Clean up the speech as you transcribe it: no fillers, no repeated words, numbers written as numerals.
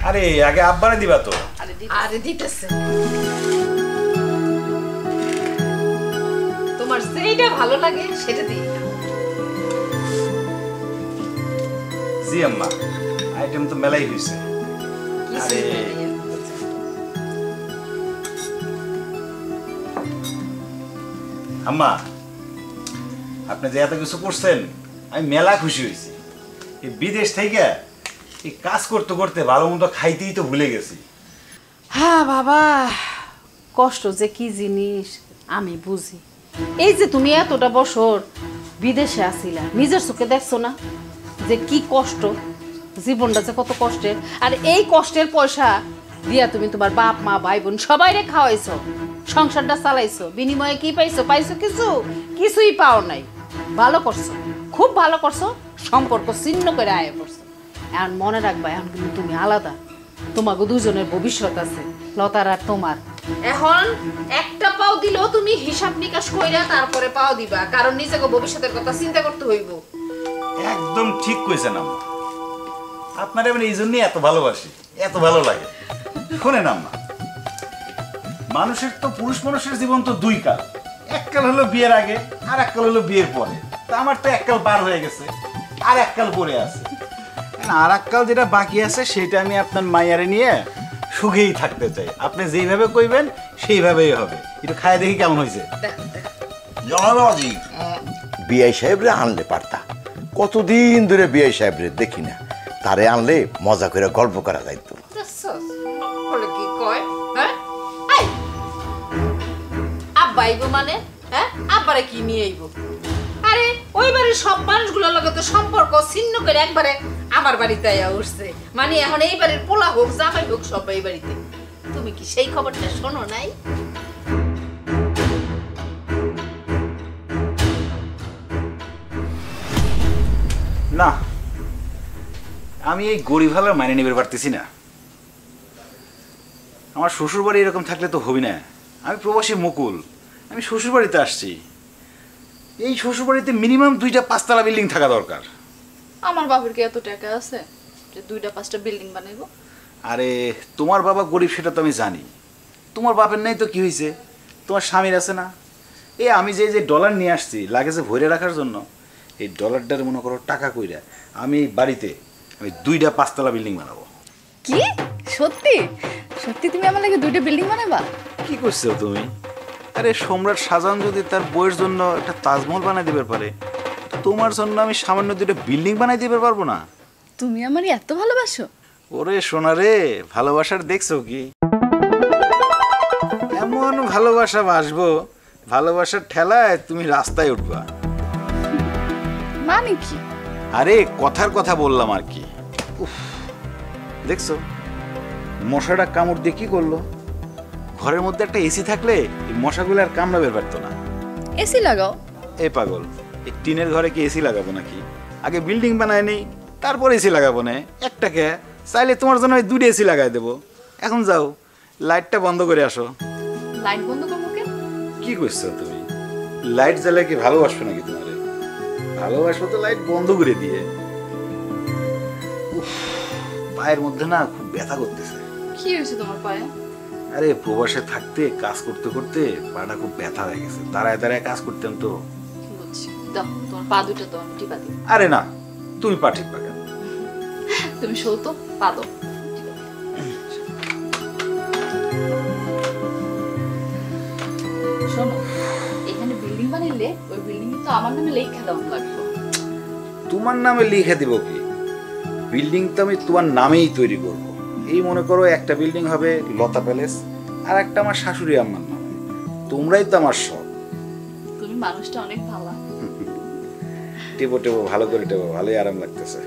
আরে আগে আব্বারে দিবা তো। আরে দিতেছে। তোমার যেটা ভালো লাগে সেটা দিই। জি আম্মা, আইটেম তো মেলাই হইছে। আরে আম্মা, আপনি যে এত কিছু করছেন আমি মেলা খুশি হয়েছি। এই বিদেশ থেকে এই কাজ করতে করতে ভালো মন্দ খাইতেই তো ভুলে গেছি। হ্যাঁ বাবা, কষ্ট যে কি জিনিস আমি বুঝি। এই যে তুমি এতটা বছর বিদেশে আসিলা, নিজের চোখে দেখছো না যে কি কষ্ট, জীবনটা যে কত কষ্টের। আর এই কষ্টের পয়সা দিয়া তুমি তোমার বাপ মা ভাই বোন সবাইরে খাওয়াইছো, সংসারটা চালাইছো, বিনিময়ে কি পাইছো? পাইছো কিছু? কিছুই পাও নাই। ভালো করছো, খুব ভালো করছো, সম্পর্ক ছিন্ন করে আয় করছো। এখন মনে রাখবা, এখন কিন্তু তুমি আলাদা, তোমাকে দুজনের ভবিষ্যৎ আছে, লতার আর তোমার। এখন একটা পাও দিলেও তুমি হিসাব নিকাশ কইরা তারপরে পাও দিবা, কারণ নিজেকে ভবিষ্যতের কথা চিন্তা করতে হইব। একদম ঠিক কইছেন আম্মা, আপনার আমি এই জন্যই এত ভালোবাসি, এত ভালো লাগে। শোনেন আম্মা, মানুষের তো পুরুষ মানুষের জীবন তো দুই কাল, এককাল হলো বিয়ের আগে আর এককাল হলো বিয়ের পরে। তা আমার তো এককাল পার হয়ে গেছে, আর এককাল পরে আছে। আর এককাল যেটা বাকি আছে সেটা আমি আপনার মাইয়ারে নিয়ে সুখেই থাকতে চাই। আপনি যেইভাবে কইবেন সেইভাবেই হবে। একটু খায় দেখি কেমন হয়েছে। জনাবাজি বিআই সাহেবরে আনলে পারতা, কতদিন ধরে বিআই সাহেবরে দেখি না, তারে আনলে মজা করে গল্প করা যাইতো। কি কয়? হ্যাঁ আব্বা আইবো মানে? হ্যাঁ আব্বারে কি নিয়ে আইবো? আরে ওই বাড়ির সব মানুষগুলোর লগে তো সম্পর্ক ছিন্ন করে একবারে আমার বাড়িতে আয়া উঠছে। মানে এখন এই বাড়ির পোলা হোক জামাই হোক সব এই বাড়িতে। তুমি কি সেই খবরটা শোনো নাই? না, আমি এই গরিব হালার মাইনে নিতে পারতেছি না। আমার শ্বশুর বাড়ি এরকম থাকলে তো হবি না। আমি প্রবাসী মুকুল, আমি শ্বশুর বাড়িতে আসছি। এই শ্বশুর বাড়িতে মিনিমাম 2টা 5তলা বিল্ডিং থাকা দরকার। আমার বাবার কি এত টাকা আছে যে 2টা 5টা বিল্ডিং বানাইবো? আরে তোমার বাবা গরিব সেটা তো আমি জানি। তোমার বাপের নাই তো কি হয়েছে, তোমার স্বামীর আছে না। এই আমি যে ডলার নিয়ে আসছি লাগেজে ভরে রাখার জন্য, এই ডলারটার মনে করো টাকা কইরা আমি এই বাড়িতে আমি 2টা 5তলা বিল্ডিং বানাবো। কি সত্যি? সত্যি তুমি আমার লাগে 2টা বিল্ডিং বানাবা? কি করছো তুমি? আরে সম্রাট শাহজাহান যদি তার বউয়ের জন্য একটা তাজমহল বানাই দিতে পারে, তোমার জন্য আমি সামান্য 2টা বিল্ডিং বানাই দিতে পারবো না? তুমি আমারে এত ভালোবাসো? ওরে সোনা রে, ভালোবাসার দেখছো কি? এমন ভালোবাসা বাসবো, ভালোবাসার ঠেলায় তুমি রাস্তায় উঠবা। মানে কি? আরে কথার কথা বললাম আর কি। উফ, দেখছো মশাটা কামড় দিয়ে কি করলো? ঘরের মধ্যে একটা এসি থাকলে এই মশাগুলো আর কামড়াবে পারতো না। এসি লাগাও। এই পাগল, এই টিনের ঘরে কি এসি লাগাবো নাকি? আগে বিল্ডিং বানায় নেই, তারপর এসি লাগাবো না। একটাকে চাইলে তোমার জন্য 2টা এসি লাগাই দেবো। এখন যাও, লাইটটা বন্ধ করে আসো। লাইট বন্ধ করবো কেন? কি করছো তুমি? লাইট জ্বালে কি ভালোবাসবো নাকি তোমারে? ভালোবাসবো তো লাইট বন্ধ করে দিয়ে। উফ, পায়ের মধ্যে না খুব ব্যথা করতেছে। কি হয়েছে তোমার পায়ে? আরে প্রবাসে থাকতে কাজ করতে করতে পাটা খুব ব্যথা হয়ে গেছে। দাঁড়ায় দাঁড়ায় কাজ করতেন তো। বুঝছি, দাও তোমার পা দুটো দাও, আমি টিপা দিই। আরে না, তুমি পা ঠিক পাকা। তুমি শো তো, পা দাও। শোনো, এখানে বিল্ডিং বানাইলে ওই বিল্ডিং তো আমার নামে লেখা দেওয়া লাগবে। তোমার নামে লিখে দিব কি? বিল্ডিং তো আমি তোমার নামেই তৈরি করব। এই মনে করো একটা বিল্ডিং হবে লতা প্যালেস, আর একটা আমার শাশুড়ি আম্মার নামে। তোমরাই তো আমার সব। তুমি মানুষটা অনেক ভালো। টেবো টেবো ভালো করে টেবো, ভালোই আরাম লাগতেছে।